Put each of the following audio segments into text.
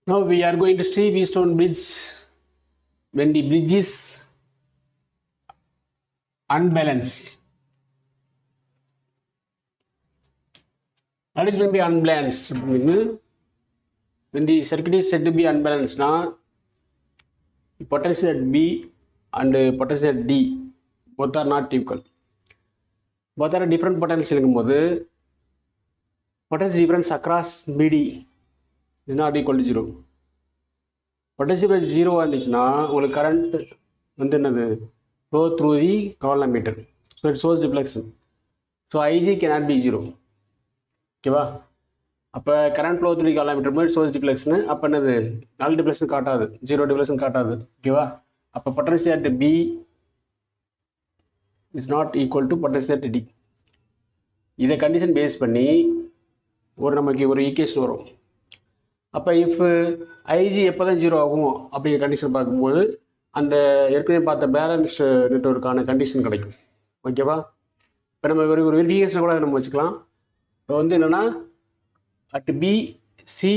Now we are going to see Keystone Bridge when the bridge is unbalanced. What is going to be unbalanced? When the circuit is said to be unbalanced, now potential at B and potential at D both are not equal. Both are different potential. Potential difference across BD is not equal to 0. Potential difference 0 வந்துச்சுன்னா உங்களுக்கு current வந்து என்னது flow through the collimator. So it shows deflection. So Ig cannot be 0. ஓகேவா? அப்போ current flow through காலமீட்டர் போய் source டிஃப்ளெக்ஷனு அப்போ என்னது நாலு டிஃப்ளெக்ஷன் காட்டாது, 0 டிஃப்ளெக்ஷன் காட்டாது. ஓகேவா? அப்போ potential at P is not equal to potential at T. இதை கண்டிஷன் பேஸ் பண்ணி நமக்கு ஒரு ஈக்குவேஷன் வரும். அப்போ இஃப் ஐஜி எப்போ தான் 0 ஆகும் அப்படிங்கிற கண்டிஷன் பார்க்கும்போது அந்த ஏற்கனவே பார்த்த பேலன்ஸ்டு நெட்வொர்க்கான கண்டிஷன் கிடைக்கும். ஓகேவா? இப்போ நம்ம ஒரு வெரிஃபிகேஷன் கூட நம்ம வச்சுக்கலாம். இப்போ வந்து என்னென்னா at B C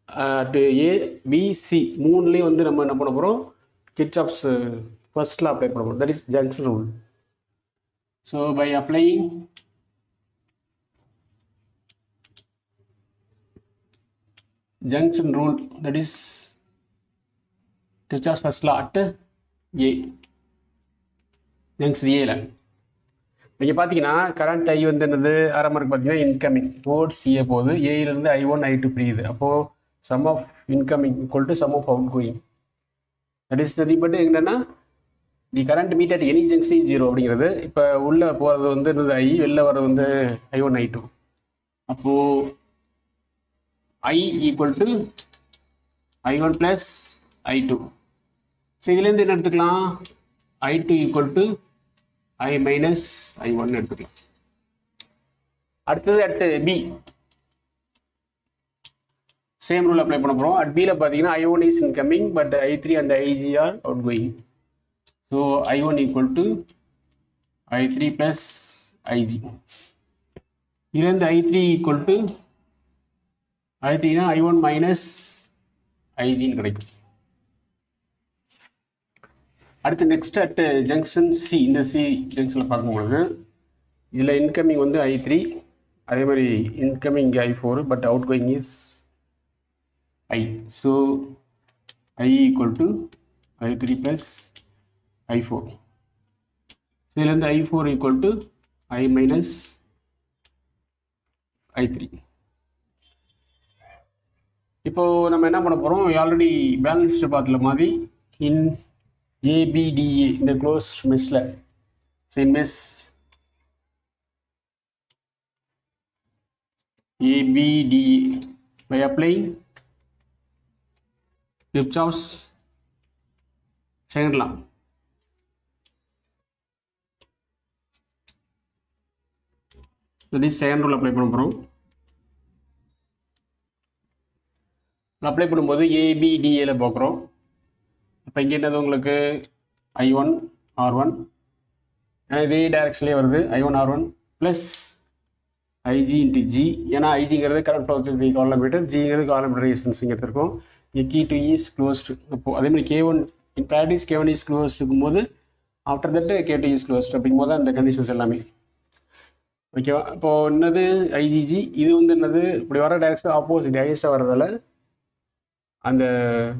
at A B C மூணுலேயும் வந்து நம்ம என்ன பண்ண போகிறோம், கிர்ச்சாஃப்ஸ் ஃபர்ஸ்ட் லா அப்ளை பண்ண போகிறோம். That is junction rule. So by applying junction rule, that is Kirchhoff's first law at A, junction A ல இங்கே பார்த்தீங்கன்னா கரண்ட் ஐ வந்து என்னது ஆரம்பருக்கு பார்த்தீங்கன்னா இன்கமிங் டுவோர்ட்ஸ் ஏ போகுது, ஏயிலேருந்து I1 I2 பிரியுது. அப்போது sum of incoming equal to sum of outgoing. That is நதி பட் என்னன்னா the current meet at any junction 0 அப்படிங்கிறது. இப்போ உள்ளே போகிறது வந்து என்னது ஐ, வெளில வர்றது வந்து I1 I2. அப்போது I equal to I1 plus I2. So இதுலேருந்து என்ன எடுத்துக்கலாம், I2 equal to I minus I1 எடுத்துக்கலாம். அடுத்தது at B same rule apply பண்ண போகிறோம். அட் பியில் பார்த்தீங்கன்னா I1 is incoming but I3 and IG are outgoing. So I1 equal to I3 plus IG. இதுலேருந்து I3 equal to I3 I1 minus IG கிடைக்கும். அடுத்து next at junction C, இந்த C ஜங்ஷனில் பார்க்கும்பொழுது இதில் இன்கமிங் வந்து I3, அதே மாதிரி incoming I4 but out going is I. So I equal to I3 plus I4. இதுலேருந்து I4 equal to I minus I3. இப்போது நம்ம என்ன பண்ண போகிறோம், ஆல்ரெடி பேலன்ஸ்டு பார்த்துல மாதிரி இன் ஏபிடிஏ இந்த க்ளோஸ் மெஷ்ல same mesh ABDA by applying Kirchhoff's second law. இது செகண்ட் ரூல் அப்ளை பண்ண போகிறோம். அப்ளை பண்ணும்போது ஏபிடிஏல பார்க்குறோம். அப்போ இங்கே என்னது உங்களுக்கு I1 R1, ஏன்னா இதே டைரக்ஷன்லேயே வருது I1 R1 plus IG into G. ஏன்னா ஐஜிங்கிறது கரண்ட் ஃப்ளோ த்ரூ காலமீட்டர், ஜிங்கிறது காலமீட்டர் ரெசிஸ்டன்ஸுங்க எடுத்திருக்கோம். இங்கே K2 இஸ் க்ளோஸ்டு. அப்போது அதேமாதிரி K1 in practice K1 is closed இருக்கும்போது after that K2 is closed அப்படிங்கும்போது அந்த கண்டிஷன்ஸ் எல்லாமே ஓகேவா. இப்போது என்னது ஐஜிஜி, இது வந்து என்னது இப்படி வர டைரக்ஷன் ஆப்போசிட் ஐஸ்டாக வர்றதால அந்த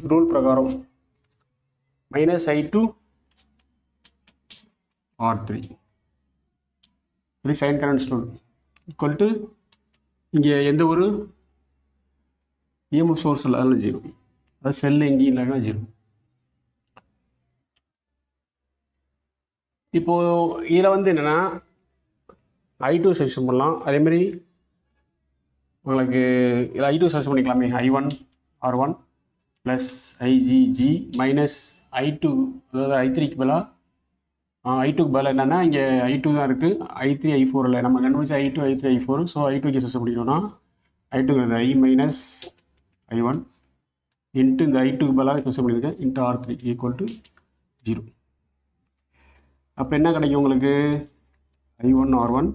ரூல் பிரகாரம் மைனஸ் I2 R3 இது sign currents rule equal to இங்கே எந்த ஒரு EMF சோர்ஸ் இல்லை, அதில் 0. அது செல்லு எங்கேயும் இல்லைன்னா 0. இப்போது இதில் வந்து என்னென்னா I2 செலக்ஷன் பண்ணலாம். அதேமாதிரி உங்களுக்கு இதில் I2 செலக்ஷன் பண்ணிக்கலாமே, I1 R1 plus IGG minus I2, அதாவது I3க்கு பதிலாக I2க்கு பதிலாக என்னென்னா இங்கே I2 தான் இருக்குது, I3 I4 இல்லை. நம்ம கண்டுபிடிச்ச I2 I3 I4. ஸோ I2க்கு செலக்ஷன் பண்ணிக்கணும்னா I2ங்கிறது I மைனஸ் I1 இன்ட்டு இந்த I2க்கு பதிலாக செலக்ஷன் பண்ணியிருக்கேன் இன்ட்டு R3 ஈக்குவல் டு 0. அப்போ என்ன கிடைக்கும் உங்களுக்கு, I1 R1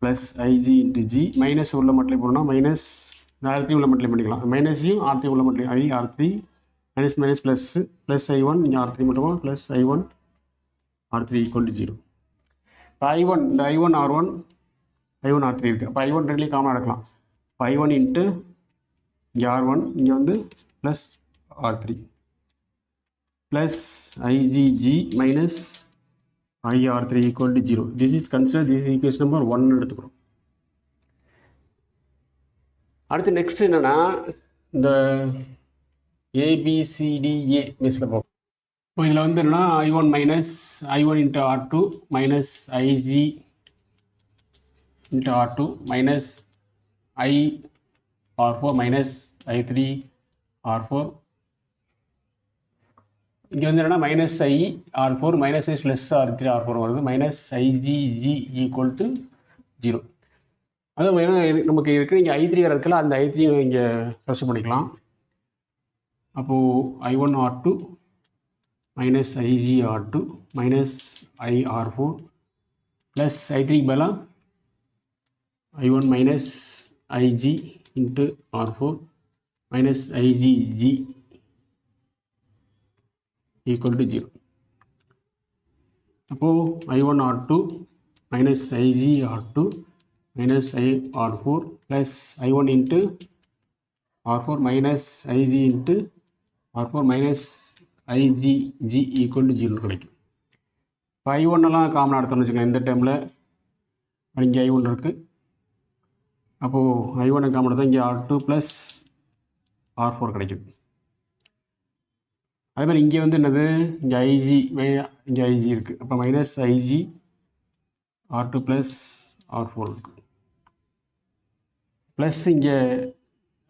plus IG into G minus உள்ள மட்டும் போனோம்னா மைனஸ் இந்த R3 உள்ள மல்டிப்ளை பண்ணிக்கலாம். மைனஸையும் R3 உள்ள multiply I R3 minus minus plus I1 இங்கே R3 மட்டுமா plus I1 R3 equal to 0. இப்போ I1 இந்த I1 R1 I1 R3 இருக்குது. அப்போ I1 ரெண்டுலேயும் காமன் எடுக்கலாம். இப்போ I1 இன்ட்டு இங்கே R1 இங்கே வந்து plus R3 plus IgG minus IR3 equal to 0. This is consider this is equation number 1 எடுத்துக்கிறோம். அடுத்து நெக்ஸ்ட் என்னென்னா இந்த ABCDA மிஸ்ஸில் போகும். இப்போ இதில் வந்து என்னென்னா I1 minus I1 into R2 minus IG into R2 minus IR4 minus I3 R4. இங்கே வந்து என்னென்னா minus IR4 minus plus R3 R4 வருது. Minus IgG equal to 0. அது நமக்கு இருக்குது இங்கே I3 இருக்குல்ல, அந்த I3 இங்கே ப்ளஸ் பண்ணிக்கலாம். அப்போது I1 R2 minus IG R2 minus IR4 plus I3 பதிலாக I1 minus IG into R4 minus IgG equal to 0. அப்போது I1 R2 minus IG R2 minus IR4 plus I1 into R4 minus IG into R4 minus IgG equal to 0 கிடைக்கும். இப்போ I1 எல்லாம் காமனாக எடுத்தோம்னு வச்சுக்கோங்க. இந்த டைமில் இங்கே I1 இருக்குது. அப்போது I1 காமன் எடுத்தால் இங்கே R2 ப்ளஸ் R4 கிடைக்குது. அதே மாதிரி இங்கே வந்து என்னது இங்கே இங்கே IG இருக்குது. அப்போ minus IG R2 plus R4 இருக்குது. ப்ளஸ் இங்கே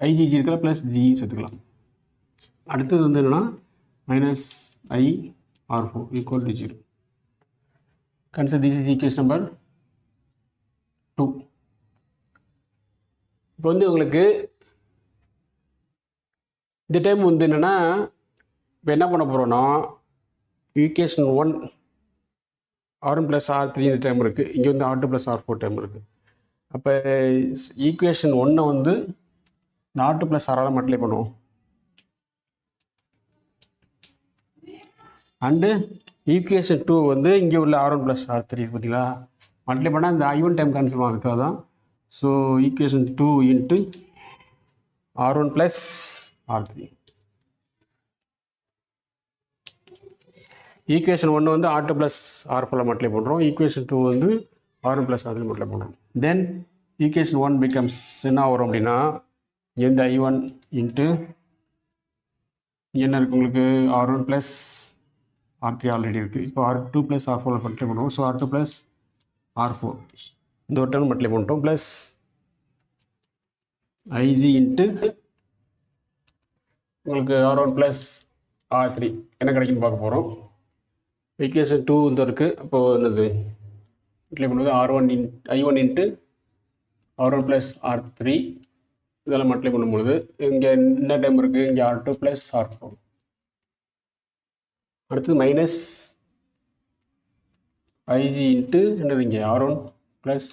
IgG இருக்கிற ப்ளஸ் G சேர்த்துக்கலாம். அடுத்தது வந்து என்னென்னா minus IR4 equal to 0. Consider this is equation number 2. இப்போ வந்து உங்களுக்கு இந்த டைம் வந்து என்னென்னா இப்போ என்ன பண்ண போகிறோன்னா ஈக்குவேஷன் 1 R1 ப்ளஸ் R3 இந்த டைம் இருக்குது. இங்கே வந்து R2 ப்ளஸ் R4 டைம் இருக்குது. அப்போ ஈக்குவேஷன் 1 வந்து இந்த R2 ப்ளஸ் R மல்டிப்ளை பண்ணுவோம். அண்டு ஈக்குவேஷன் 2 வந்து இங்கே உள்ள R1 ப்ளஸ் R3 பார்த்தீங்களா மல்டிப்ளை பண்ணால் இந்த I1 டைம் கேன்சல் ஆகுது. அதான் so equation 2 into R1 plus R3. Equation 1 வந்து R2 ப்ளஸ் R4 மல்டிப்ளை பண்ணுறோம். ஈக்குவேஷன் 2 வந்து R1 ப்ளஸ் R3 மல்டிப்ளை பண்ணுறோம். தென் ஈக்குவேஷன் 1 பிகம்ஸ் என்ன வரும் அப்படின்னா இந்த I1 இன்ட்டு என்ன இருக்குது உங்களுக்கு R1 ப்ளஸ் R3 ஆல்ரெடி இருக்குது. இப்போ R2 ப்ளஸ் R4 மல்டிப்ளை பண்ணுவோம். ஸோ R2 ப்ளஸ் R4 இந்த ஒரு டைம் மல்டிப்ளை பண்ணிட்டோம். ப்ளஸ் IG இன்ட்டு உங்களுக்கு R1 ப்ளஸ் R3 என்ன கிடைக்குன்னு பார்க்க போகிறோம். ஈக்குவேஷன் 2 இந்த இருக்குது. அப்போது என்னது மல்டிப்ளை பண்ணுவது I1 into R1 plus R3 இதெல்லாம் மல்டிப்ளை பண்ணும்பொழுது இங்கே என்ன டைம் இருக்குது இங்கே R2 ப்ளஸ் R4. அடுத்தது மைனஸ் IG இன்ட்டு என்னது இங்கே R1 ப்ளஸ்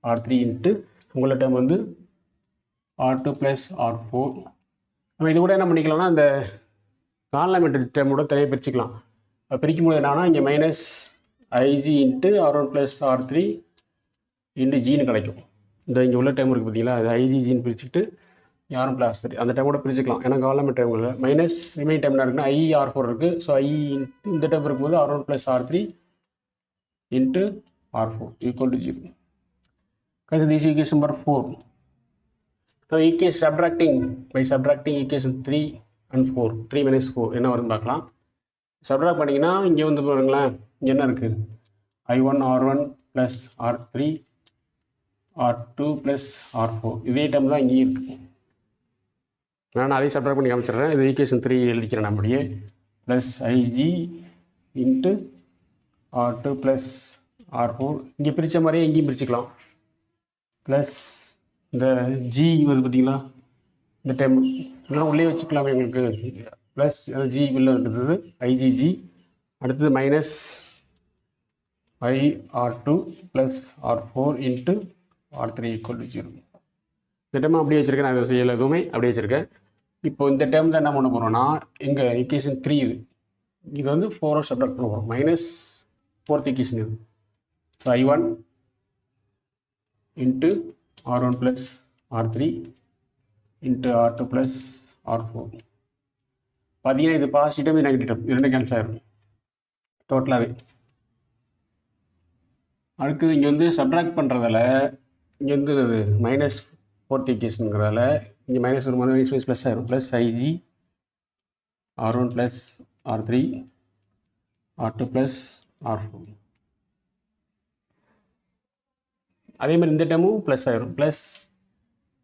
R3 இன்ட்டு உங்களோட டைம் வந்து R2 ப்ளஸ் R4. நம்ம இது கூட என்ன பண்ணிக்கலாம்னா இந்த கான்லமெண்டரி டைமோட தனியாக பிரிச்சுக்கலாம். பிரிக்கும் போது என்னன்னா இங்கே minus IG into R1 plus R3 into ஜின்னு கிடைக்கும். இந்த இங்கே உள்ள டைம் இருக்குது பார்த்தீங்களா அது IgGன்னு பிரிச்சுட்டு R1 ப்ளஸ் R3 அந்த டைமோட பிரிச்சுக்கலாம். ஏன்னா கான்லமெண்ட் டைமில் மைனஸ் ரிமைன் டைம் என்ன இருக்குன்னா IR4 இருக்குது. ஸோ I இந்த டைம் இருக்கும்போது R1 plus R3 into R4 equal to 0. Because this is equation number 4. Now equation subtracting by subtracting equation 3 and 4 3 minus 4 என்ன வருதுன்னு பார்க்கலாம். சப்ட்ராக்ட் பண்ணிங்கன்னா இங்கே வந்து பாருங்களேன் இங்கே என்ன இருக்குது I1 R1 plus R3 R2 plus R4 இதே டைம் தான் இங்கேயும் இருக்குது. நான் அதையும் சப்ட்ராக்ட் பண்ணி காமிச்சிடுறேன். இது ஈக்குவேஷன் 3 எழுதிக்கிறேன் நம்மளுடைய plus IG into R2 plus R4 இங்கே பிரித்த மாதிரியே இங்கேயும் பிரிச்சுக்கலாம். ப்ளஸ் இந்த G வருது பார்த்தீங்களா இந்த டைம் இதெல்லாம் உள்ளே வச்சுக்கலாமே உங்களுக்கு. ப்ளஸ் G உள்ள இருக்கிறது IgG. அடுத்தது minus IR2 plus R4 into R3 equal to 0. இந்த டேர்ம் அப்படியே வச்சுருக்கேன், நான் செய்யலை எதுவுமே அப்படியே வச்சுருக்கேன். இப்போ இந்த டேர்மில் என்ன பண்ண போகிறோம்னா எங்கள் ஈக்குவேஷன் 3 இது வந்து 4 சப்ராக்ட் பண்ண போகிறோம். மைனஸ் 4th ஈக்குவேஷன் இது. So I1 into R1 plus R3 இன்ட்டு R2 ப்ளஸ் R4. பார்த்தீங்கன்னா இது பாசிட்டிவ் டேர்ம், நெகட்டிவ் டேர்ம், இது ரெண்டும் கேன்சல் ஆகிடும் டோட்டலாகவே. அடுத்தது இங்கே வந்து சப்ராக்ட் பண்ணுறதால இங்கே வந்து இது மைனஸ் 4th ஈக்குவேஷனுங்கிறதால இங்கே மைனஸ் ஒரு மைனஸ் ப்ளஸ் ஆயிரும். Plus IG R1 plus R3 R2 plus R4. அதே மாதிரி இந்த டேர்மும் ப்ளஸ் ஆயிரும். ப்ளஸ்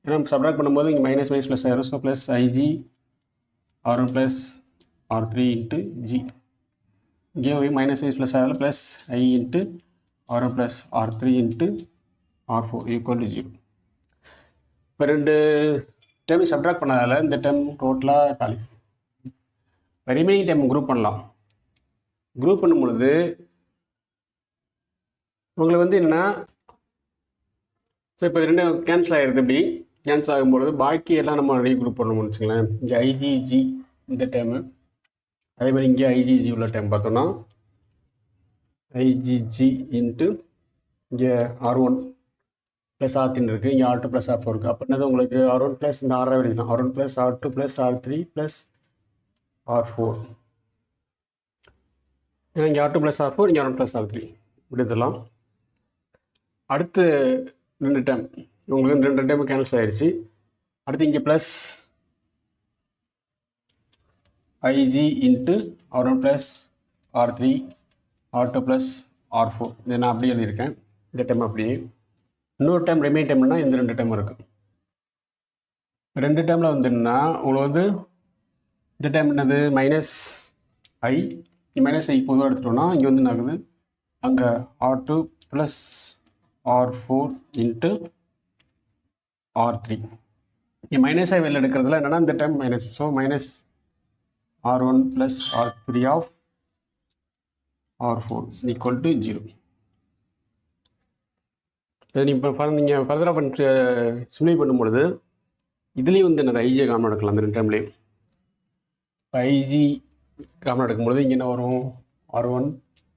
ஏன்னா சப்ராக்ட் பண்ணும்போது இங்கே மைனஸ் ப்ளஸ் ஆயிரும். So plus IG R1 plus R3 into G. இங்கே மைனஸ் ப்ளஸ் ஆகல, plus I into R1 plus R3 into R4 equal to 0. இப்போ ரெண்டு டேர்ம் சப்ராக்ட் பண்ணதால இந்த டேர்ம் டோட்டலாக காலி. இப்போ ரிமைனிங் டேர்ம் குரூப் பண்ணலாம். குரூப் பண்ணும் பொழுது உங்களுக்கு வந்து என்னென்னா, ஸோ இப்போ ரெண்டு கேன்சல் ஆகிருது. இப்படி கேன்சல் ஆகும்பொழுது பாக்கி எல்லாம் நம்ம ரீக்ரூப் பண்ணணும்னு வச்சுங்களேன். இங்கே IgG இந்த டேர்மு, அதே மாதிரி இங்கே IgG உள்ள டேர்ம் பார்த்தோன்னா IgG இன்ட்டு இங்கே R1 ப்ளஸ் R3 இருக்குது, இங்கே R2 ப்ளஸ் R4 இருக்குது. அப்படின்னது உங்களுக்கு R1 ப்ளஸ் இந்த R எடுக்கலாம், R1 plus R2 plus R3 plus R4. ஏன்னா இங்கே R2 ப்ளஸ் R4, இங்கே R1 ப்ளஸ் R3 இப்படி எடுத்துடலாம். அடுத்து ரெண்டு டேர்ம் உங்களுக்கு ரெண்டு டேர்ம் கேன்சல் ஆயிடுச்சு. அடுத்து இங்கே plus IG into R1 plus R3 R2 plus R4. இதை நான் அப்படியே எழுதியிருக்கேன். இந்த டைம் அப்படியே இன்னொரு டைம் ரிமைன் டைம்னா இந்த ரெண்டு டைம் இருக்குது. ரெண்டு டைமில் வந்துன்னா உங்களுக்கு வந்து இந்த டைம் என்னது மைனஸ் I, மைனஸ் I பொதுவாக எடுத்துட்டோம்னா இங்கே வந்து என்ன ஆகுது, அங்கே R2 plus R4 into R3. இங்கே மைனஸ் I வெளில எடுக்கிறதுல என்னென்னா இந்த time minus. So minus R1 plus R3 of R4 equal to 0. நீங்கள் நீங்கள் ஃபர்தராக பண்ணி சிம்ப்ளை பண்ணும்பொழுது இதுலேயும் வந்து என்னது ஐஜி காமன் எடுக்கலாம். அந்த ரெண்டு டைம்லேயும் ஐஜி காமன் எடுக்கும்பொழுது இங்கே என்ன வரும், R1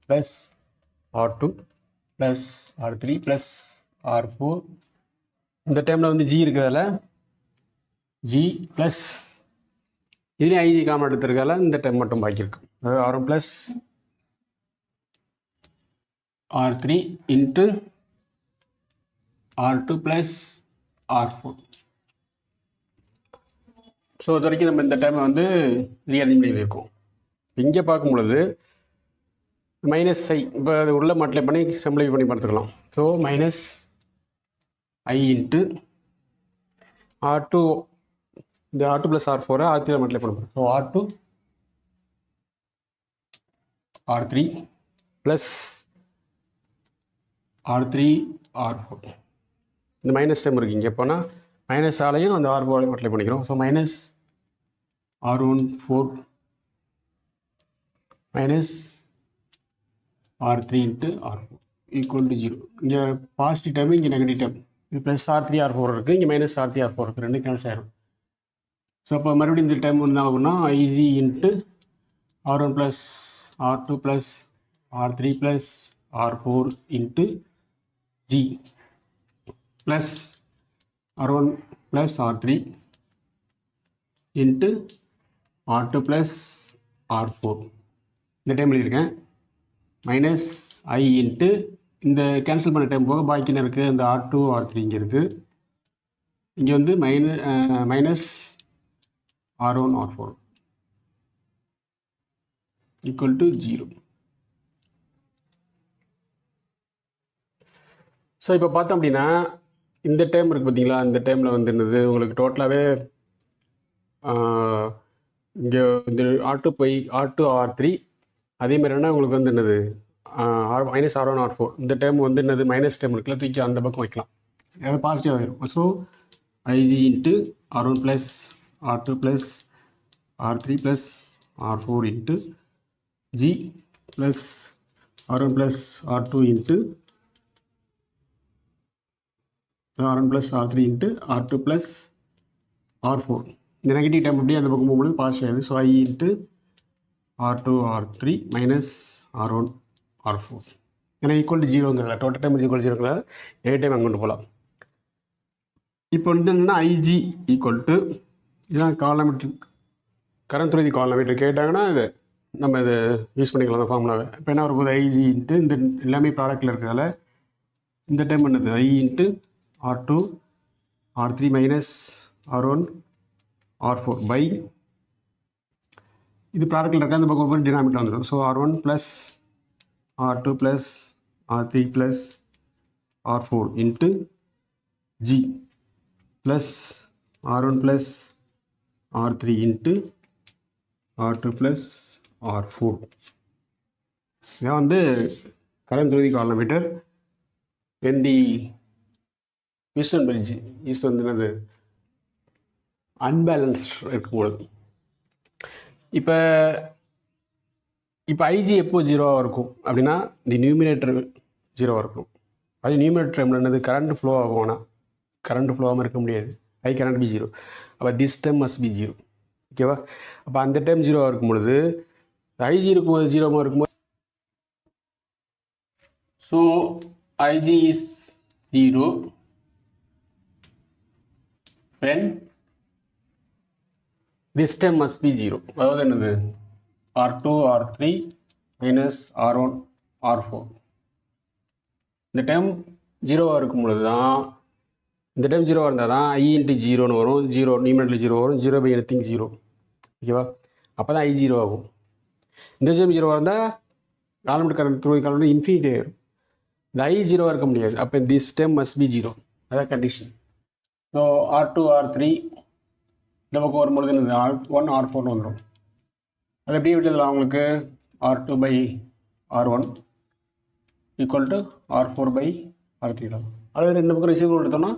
plus R2 plus R3 plus R4. இந்த டைமில் வந்து G இருக்கிறதால G ப்ளஸ் இதுலேயும் ஐஜி காமன் எடுத்துருக்கால இந்த டைம் மட்டும் பாக்கி இருக்கு. அதாவது R1 ப்ளஸ் R3 இன்ட்டு R2 ப்ளஸ் R4. ஸோ இது வரைக்கும் நம்ம இந்த டைமை வந்து ரீஅரேஞ்ச் பண்ணியிருக்கோம். இங்கே பார்க்கும் பொழுது மைனஸ் I இப்போ அது உள்ள மல்டிப்ளை பண்ணி சிம்ப்ளிஃபை பண்ணி பார்த்துக்கலாம். So minus I into R2, இந்த R2 plus R4 R3 multiply பண்ணுவோம். So R2 R3 plus R3 R4. இந்த மைனஸ் டைம் இருக்குது இங்கே. எப்போனா மைனஸ் ஆலையும் அந்த R4 மல்டிப்ளை பண்ணிக்கிறோம். So minus R1 4 minus R3 into R4 equal to 0. இங்கே பாசிட்டிவ் டைம், இங்கே நெகட்டிவ் டைம். இது ப்ளஸ் R3 R4 இருக்குது, இங்கே மைனஸ் R3 R4 இருக்குது, ரெண்டு கேன்சல் ஆயிரும். ஸோ அப்போ மறுபடியும் இந்த டைம் என்ன ஆகும்னா IG into R1 plus R2 plus R3 plus R4 இன்ட்டு G plus R1 plus R3 இன்ட்டு R2 ப்ளஸ் R4. இந்த டைம் எழுதியிருக்கேன். மைனஸ் I இன்ட்டு இந்த கேன்சல் பண்ண டைம் போக பாக்கி என்ன இருக்குது, இந்த R2 R3 இங்கே இருக்குது. இங்கே வந்து minus R1 R4 equal to 0. So இப்போ பார்த்தோம் அப்படின்னா இந்த டைம் இருக்குது பார்த்தீங்களா, இந்த டைமில் வந்து என்னது உங்களுக்கு டோட்டலாகவே இங்கே இந்த R2 போய் R2 R3 அதே மாதிரி என்ன உங்களுக்கு வந்து என்னது மைனஸ் R1 R4. இந்த டைம் வந்து என்னது மைனஸ் டைம் இருக்குல்ல, தூக்கி அந்த பக்கம் வைக்கலாம், அது பாசிட்டிவ் ஆகிடும். So IG into R1 plus R2 plus R3 plus R4 இன்ட்டு G plus R1 plus R2 into R1 + R3 இன்ட்டு R2 + R4. இந்த நெகட்டிவ் டைம் அப்படியே அந்த பக்கம் போகும்போது பாசிட்டிவ் ஆகுது. So I into R2 R3 minus R1 R4. ஏன்னா equal to ஜீரோங்கிறல டோட்டல் டைம் ஈக்குவல் ஜீரோங்கிற எனி டைம் அங்கே கொண்டு போகலாம். இப்போ வந்து என்னென்னா ஐஜி ஈக்குவல் டு இதுதான் காலமீட்டர் கரண்ட் த்ரூ தி காலமீட்டர் கேட்டாங்கன்னா இது நம்ம இதை யூஸ் பண்ணிக்கலாம் அந்த ஃபார்முலாவை. இப்போ என்ன வரும்போது ஐஜி இன்ட்டு இந்த எல்லாமே ப்ராடக்ட்டில் இருக்கிறதால இந்த டைம் என்னது I into R2 R3 minus R1 R4 by இது ப்ராடக்ட்டில் இருக்க அந்த பக்கம் டினாமினேட்டர் வந்துடும். So R1 + R2 + R3 + R4 இன்ட்டு G ப்ளஸ் R1 + R3 இன்ட்டு R2 + R4. இதான் வந்து current through the galvanometer when the Houston bridge is வந்து என்னது அன்பேலன்ஸ்ட் இருக்கும்போது. இப்போ ஐஜி எப்போ ஜீரோவாக இருக்கும் அப்படின்னா தி நியூமினேட்டர் ஜீரோவாக இருக்கும். அது நியூமினேட்டர் டைமில் என்னது கரண்ட் ஃப்ளோ ஆகும்னா கரண்ட் ஃப்ளோ ஆகாமல் இருக்க முடியாது. I cannot be zero. அப்போ this time must be zero. ஓகேவா? அப்போ அந்த டைம் ஜீரோவாக இருக்கும் பொழுது ஐஜி இருக்கும்போது ஜீரோவாக இருக்கும்போது so IG is zero when this term must be zero. அதாவது என்னது R2 R3 minus R1 R4. இந்த டைம் ஜீரோவாக இருக்கும் பொழுது தான் இந்த டைம் ஜீரோவாக இருந்தால் தான் I இன்ட்டு ஜீரோன்னு வரும். ஜீரோ நியூமினேட்டர் ஜீரோ வரும். Zero by anything zero. ஓகேவா? அப்போ தான் I ஜீரோ ஆகும். இந்த டைம் ஜீரோவாக இருந்தால் காலமீட்டர் கரண்ட் த்ரூ காலமீட்டர் இன்ஃபினிட்டி ஆயிடும். இந்த I ஜீரோவாக இருக்க முடியாது. அப்போ this time must be zero. அதான் கண்டிஷன். ஸோ R2 R3 இந்த பக்கம் வரும்பொழுது என்னது R1 R4 வந்துடும். அது எப்படி விட்டதில் அவங்களுக்கு R2 / R1 equal to R4 / R3 தான். அது ரெண்டு பக்கம் ரிசீவ் எடுத்தோம்னா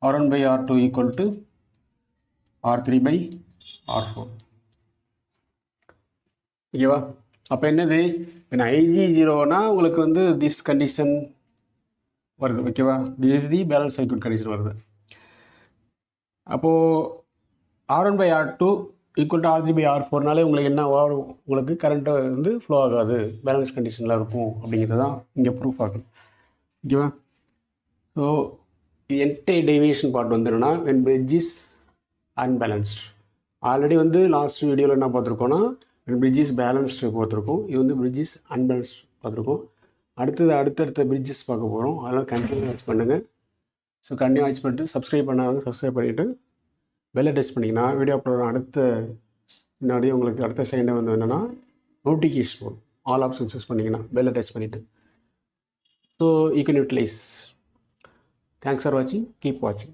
R1 / R2 equal to R3 / R4. ஓகேவா? அப்போ என்னது இப்போ ஐஜி ஜீரோனா உங்களுக்கு வந்து திஸ் கண்டிஷன் வருது. ஓகேவா? This is the balance circuit condition வருது. அப்போது R1 / R2 equal to R3 / R4னாலே உங்களுக்கு என்ன வரும்? உங்களுக்கு கரண்ட்டை வந்து ஃப்ளோ ஆகாது, பேலன்ஸ் கண்டிஷனில் இருக்கும் அப்படிங்கிறது தான் இங்கே ப்ரூஃப் ஆகும். ஓகேவா? ஸோ என்டையர் டெரிவேஷன் பார்ட் வந்து என்னென்னா when bridge is unbalanced. Already வந்து லாஸ்ட் வீடியோவில் என்ன பார்த்துருக்கோன்னா when bridge is balanced பார்த்துருக்கோம். இது வந்து bridge is unbalanced பார்த்துருக்கோம். அடுத்தடுத்த bridges பார்க்க போகிறோம். அதனால் கண்டினியூ வாட்ச் பண்ணுங்கள். ஸோ கண்டினியூ வாட்ச் பண்ணிட்டு சப்ஸ்கிரைப் பண்ணாங்க சப்ஸ்கிரைப் பண்ணிவிட்டு பெல்லை டச் பண்ணிங்கன்னா வீடியோ அப்லோட் அடுத்த முன்னாடி உங்களுக்கு அடுத்த செகண்டே வந்து என்னென்னா நோட்டிஃபிகேஷன் வரும். ஆல் ஆப்ஷன் சூஸ் பண்ணிங்கன்னா பெல்லை டச் பண்ணிவிட்டு so you can utilise. Thanks for வாட்சிங். கீப் வாட்சிங்.